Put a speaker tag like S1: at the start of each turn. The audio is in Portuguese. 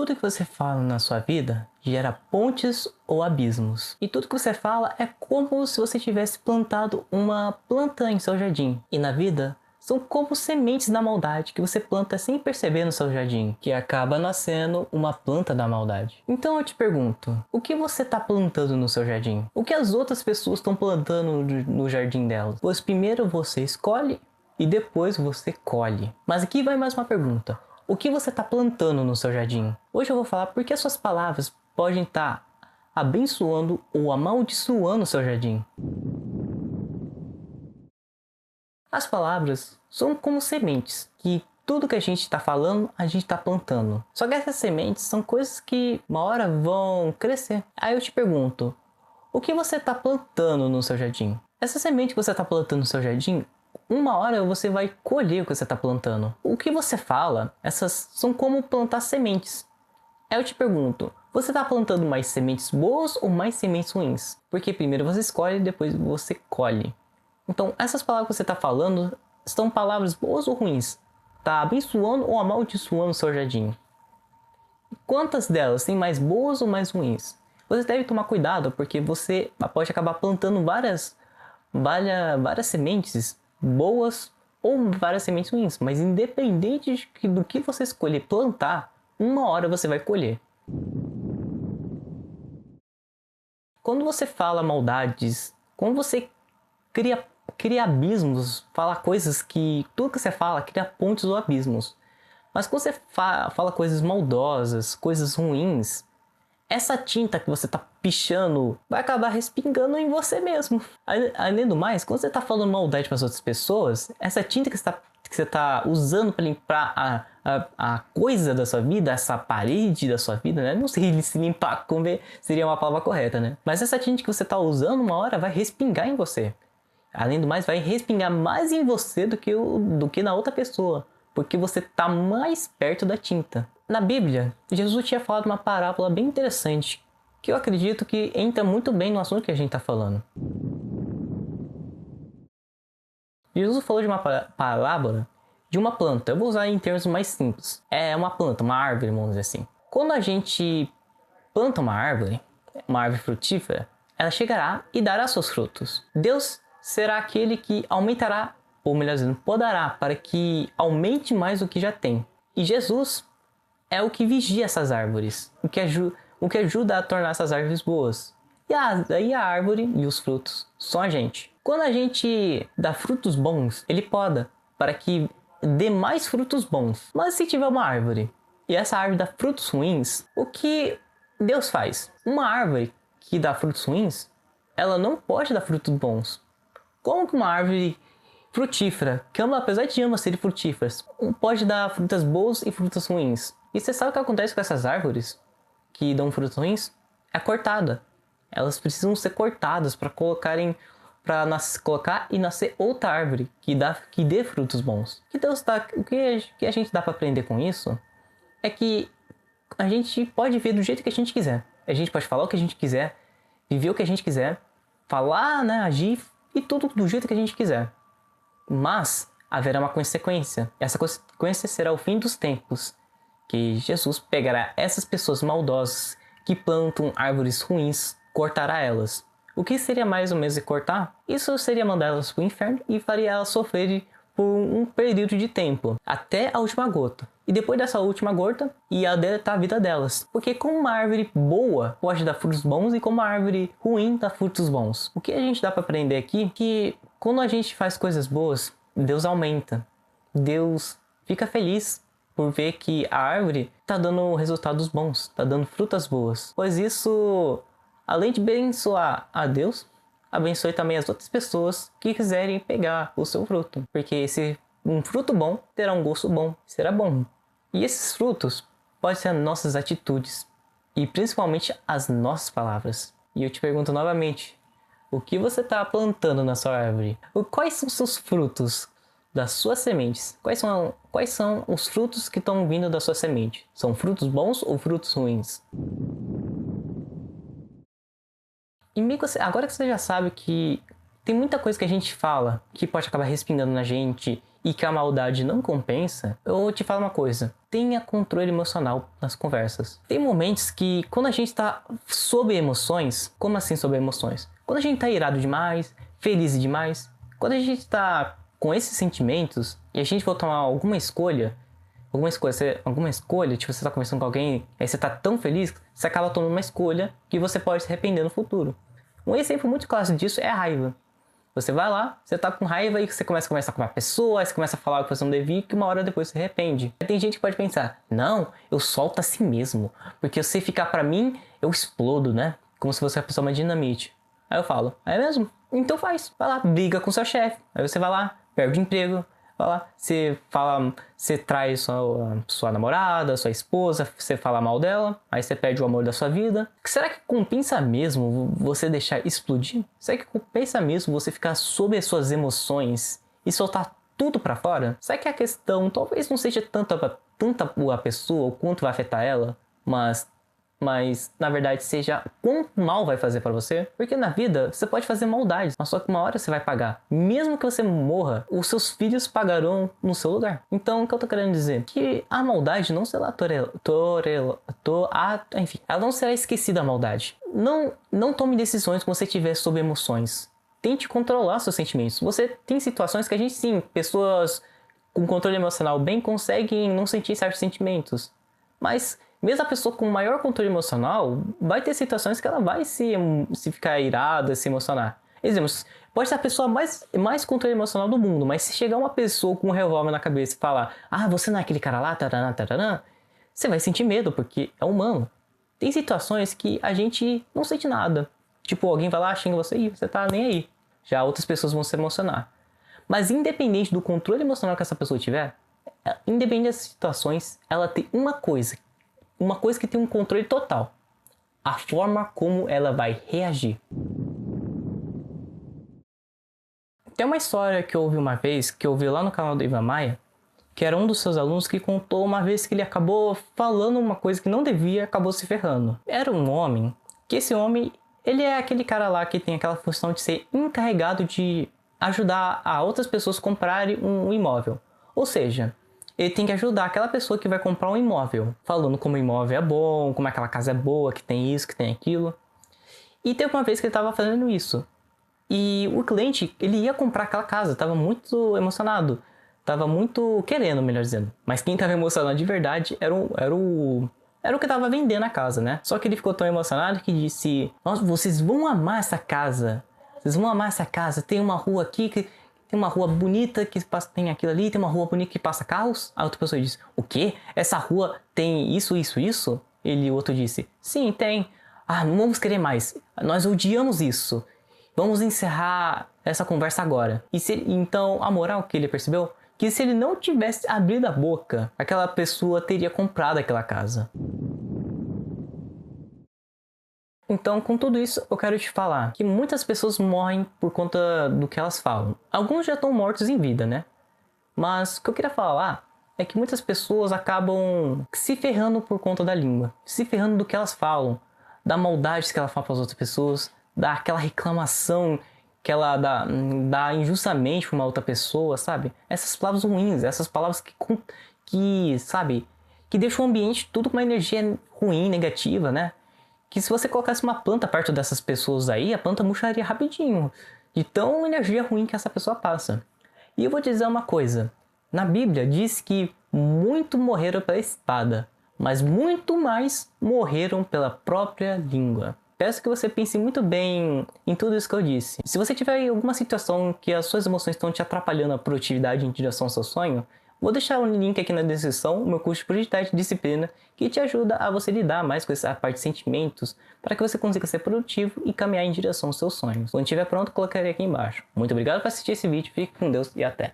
S1: Tudo que você fala na sua vida gera pontes ou abismos. E tudo que você fala é como se você tivesse plantado uma planta em seu jardim. E na vida, são como sementes da maldade que você planta sem perceber no seu jardim, que acaba nascendo uma planta da maldade. Então eu te pergunto, o que você está plantando no seu jardim? O que as outras pessoas estão plantando no jardim delas? Pois primeiro você escolhe e depois você colhe. Mas aqui vai mais uma pergunta. O que você está plantando no seu jardim? Hoje eu vou falar porque as suas palavras podem estar abençoando ou amaldiçoando o seu jardim. As palavras são como sementes, que tudo que a gente está falando, a gente está plantando. Só que essas sementes são coisas que uma hora vão crescer. Aí eu te pergunto, o que você está plantando no seu jardim? Essa semente que você está plantando no seu jardim, uma hora você vai colher o que você está plantando. O que você fala, essas são como plantar sementes. Aí eu te pergunto, você está plantando mais sementes boas ou mais sementes ruins? Porque primeiro você escolhe e depois você colhe. Então, essas palavras que você está falando são palavras boas ou ruins? Está abençoando ou amaldiçoando o seu jardim? Quantas delas têm mais boas ou mais ruins? Você deve tomar cuidado porque você pode acabar plantando várias sementes boas ou várias sementes ruins. Mas independente do que você escolher plantar, uma hora você vai colher. Quando você fala maldades, quando você cria abismos, fala coisas que... Tudo que você fala cria pontes ou abismos. Mas quando você fala coisas maldosas, coisas ruins, essa tinta que você está pichando vai acabar respingando em você mesmo. Além do mais, quando você está falando maldade para as outras pessoas, essa tinta que você tá usando para limpar a coisa da sua vida, essa parede da sua vida, né? Não sei se limpar seria uma palavra correta, né? Mas essa tinta que você está usando, uma hora vai respingar em você. Além do mais, vai respingar mais em você do que na outra pessoa, porque você está mais perto da tinta. Na Bíblia, Jesus tinha falado uma parábola bem interessante, que eu acredito que entra muito bem no assunto que a gente está falando. Jesus falou de uma parábola de uma planta. Eu vou usar em termos mais simples. É uma planta, uma árvore, vamos dizer assim. Quando a gente planta uma árvore frutífera, ela chegará e dará seus frutos. Deus será aquele que aumentará, ou melhor dizendo, podará para que aumente mais do que já tem. E Jesus é o que vigia essas árvores, o que ajuda a tornar essas árvores boas. E a árvore e os frutos são a gente. Quando a gente dá frutos bons, ele poda para que dê mais frutos bons. Mas se tiver uma árvore e essa árvore dá frutos ruins, o que Deus faz? Uma árvore que dá frutos ruins, ela não pode dar frutos bons. Como que uma árvore frutífera, que apesar de ambas serem frutíferas, pode dar frutas boas e frutas ruins? E você sabe o que acontece com essas árvores que dão frutos ruins? É cortada. Elas precisam ser cortadas para colocar e nascer outra árvore que dê frutos bons. O que a gente dá para aprender com isso é que a gente pode ver do jeito que a gente quiser. A gente pode falar o que a gente quiser, viver o que a gente quiser, falar, né, agir e tudo do jeito que a gente quiser. Mas haverá uma consequência. Essa consequência será o fim dos tempos, que Jesus pegará essas pessoas maldosas que plantam árvores ruins, cortará elas. O que seria mais ou menos de cortar? Isso seria mandar elas para o inferno e faria elas sofrerem por um período de tempo, até a última gota. E depois dessa última gota, ia deletar a vida delas. Porque como uma árvore boa pode dar frutos bons e como uma árvore ruim dá frutos bons. O que a gente dá para aprender aqui é que quando a gente faz coisas boas, Deus aumenta. Deus fica feliz por ver que a árvore está dando resultados bons, está dando frutas boas. Pois isso, além de abençoar a Deus, abençoe também as outras pessoas que quiserem pegar o seu fruto. Porque um fruto bom terá um gosto bom, será bom. E esses frutos podem ser as nossas atitudes e principalmente as nossas palavras. E eu te pergunto novamente, o que você está plantando na sua árvore? Quais são os seus frutos das suas sementes? Quais são os frutos que estão vindo da sua semente? São frutos bons ou frutos ruins? E agora que você já sabe que tem muita coisa que a gente fala que pode acabar respingando na gente e que a maldade não compensa, eu vou te falar uma coisa. Tenha controle emocional nas conversas. Tem momentos que quando a gente tá sob emoções, como assim sob emoções? Quando a gente tá irado demais, feliz demais, quando a gente tá com esses sentimentos e a gente for tomar alguma escolha, tipo, você tá conversando com alguém, aí você tá tão feliz, você acaba tomando uma escolha que você pode se arrepender no futuro. Um exemplo muito clássico disso é a raiva. Você vai lá, você tá com raiva e você começa a conversar com uma pessoa, aí você começa a falar o que você não devia, que uma hora depois você arrepende. Aí tem gente que pode pensar, não, eu solto assim mesmo, porque se ficar pra mim, eu explodo, né? Como se fosse a pessoa uma dinamite. Aí eu falo, é mesmo? Então faz. Vai lá, briga com seu chefe. Aí você vai lá, perde o emprego. Vai lá, você traz sua namorada, sua esposa, você fala mal dela, aí você perde o amor da sua vida. Será que compensa mesmo você deixar explodir? Será que compensa mesmo você ficar sob as suas emoções e soltar tudo pra fora? Será que a questão talvez não seja tanto a pessoa, o quanto vai afetar ela, mas na verdade seja quanto mal vai fazer pra você? Porque na vida você pode fazer maldades, mas só que uma hora você vai pagar. Mesmo que você morra, os seus filhos pagarão no seu lugar. Então o que eu tô querendo dizer? Que a maldade não será enfim, ela não será esquecida, a maldade. Não tome decisões quando você estiver sob emoções. Tente controlar seus sentimentos. Você tem situações que a gente sim, pessoas com controle emocional bem conseguem não sentir certos sentimentos. Mas mesmo a pessoa com maior controle emocional, vai ter situações que ela vai se ficar irada, se emocionar. Exemplo, pode ser a pessoa mais controle emocional do mundo, mas se chegar uma pessoa com um revólver na cabeça e falar, ah, você não é aquele cara lá, taranã, taranã, você vai sentir medo, porque é humano. Tem situações que a gente não sente nada. Tipo, alguém vai lá, xinga você e você tá nem aí. Já outras pessoas vão se emocionar. Mas independente do controle emocional que essa pessoa tiver, independente das situações, ela tem uma coisa que tem um controle total. A forma como ela vai reagir. Tem uma história que eu ouvi uma vez, que eu ouvi lá no canal do Ivan Maia, que era um dos seus alunos que contou uma vez que ele acabou falando uma coisa que não devia e acabou se ferrando. Era um homem, que esse homem, ele é aquele cara lá que tem aquela função de ser encarregado de ajudar a outras pessoas a comprarem um imóvel. Ou seja, ele tem que ajudar aquela pessoa que vai comprar um imóvel, falando como o imóvel é bom, como aquela casa é boa, que tem isso, que tem aquilo. E teve uma vez que ele estava fazendo isso. E o cliente, ele ia comprar aquela casa, estava muito emocionado. Estava muito querendo, melhor dizendo. Mas quem estava emocionado de verdade era o que estava vendendo a casa, né? Só que ele ficou tão emocionado que disse, nossa, vocês vão amar essa casa. Vocês vão amar essa casa. Tem uma rua aqui que... Tem uma rua bonita que tem aquilo ali, tem uma rua bonita que passa carros. A outra pessoa disse, o quê? Essa rua tem isso, isso, isso? O outro disse, sim, tem. Ah, não vamos querer mais. Nós odiamos isso. Vamos encerrar essa conversa agora. Então, a moral que ele percebeu, que se ele não tivesse abrido a boca, aquela pessoa teria comprado aquela casa. Então, com tudo isso, eu quero te falar que muitas pessoas morrem por conta do que elas falam. Alguns já estão mortos em vida, né? Mas o que eu queria falar é que muitas pessoas acabam se ferrando por conta da língua. Se ferrando do que elas falam, da maldade que ela fala para as outras pessoas, daquela reclamação que ela dá injustamente para uma outra pessoa, sabe? Essas palavras ruins, essas palavras que sabe, que deixam o ambiente tudo com uma energia ruim, negativa, né? Que se você colocasse uma planta perto dessas pessoas aí, a planta murcharia rapidinho, de tão energia ruim que essa pessoa passa. E eu vou te dizer uma coisa, na Bíblia diz que muito morreram pela espada, mas muito mais morreram pela própria língua. Peço que você pense muito bem em tudo isso que eu disse. Se você tiver alguma situação que as suas emoções estão te atrapalhando a produtividade em direção ao seu sonho, vou deixar um link aqui na descrição, o meu curso de Produtividade e Disciplina, que te ajuda a você lidar mais com essa parte de sentimentos, para que você consiga ser produtivo e caminhar em direção aos seus sonhos. Quando estiver pronto, colocarei aqui embaixo. Muito obrigado por assistir esse vídeo, fique com Deus e até!